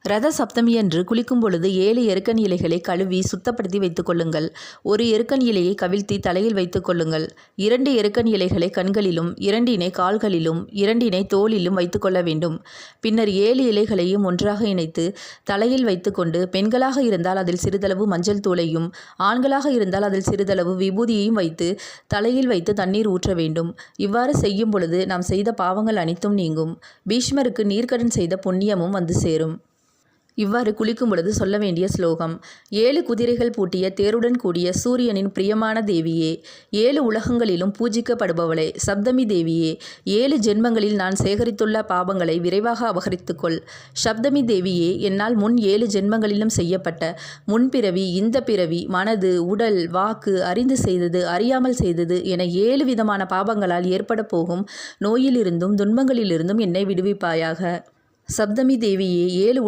ரத சப்தமியன்று குளிக்கும் பொழுது 7 எருக்கன் இலைகளை கழுவி சுத்தப்படுத்தி வைத்துக் கொள்ளுங்கள். ஒரு எருக்கன் இலையை கவிழ்த்தி தலையில் வைத்துக் கொள்ளுங்கள். 2 எருக்கன் இலைகளை கண்களிலும் 2 கால்களிலும் 2 தோளிலும் வைத்துக் கொள்ள வேண்டும். பின்னர் 7 இலைகளையும் ஒன்றாக இணைத்து தலையில் வைத்துக்கொண்டு பெண்களாக இருந்தால் அதில் சிறிதளவு மஞ்சள் தூளையும் ஆண்களாக இருந்தால் அதில் சிறிதளவு விபூதியையும் வைத்து தலையில் வைத்து தண்ணீர் ஊற்ற வேண்டும். இவ்வாறு செய்யும் பொழுது நாம் செய்த பாவங்கள் அனைத்தும் நீங்கும். பீஷ்மருக்கு நீர்க்கடன் செய்த புண்ணியமும் வந்து சேரும். இவ்வாறு குளிக்கும் பொழுது சொல்ல வேண்டிய ஸ்லோகம்: 7 குதிரைகள் பூட்டிய தேருடன் கூடிய சூரியனின் பிரியமான தேவியே, 7 உலகங்களிலும் பூஜிக்கப்படுபவளே, சப்தமி தேவியே, 7 ஜென்மங்களில் நான் சேகரித்துள்ள பாவங்களை விரைவாக அபகரித்துக்கொள். சப்தமி தேவியே, என்னால் முன் 7 ஜென்மங்களிலும் செய்யப்பட்ட முன்பிறவி, இந்த பிறவி, மனது, உடல், வாக்கு, அறிந்து செய்தது, அறியாமல் செய்தது என 7 விதமான பாவங்களால் ஏற்பட போகும் நோயிலிருந்தும் துன்பங்களிலிருந்தும் என்னை விடுவிப்பாயாக. சப்தமி தேவியே, 7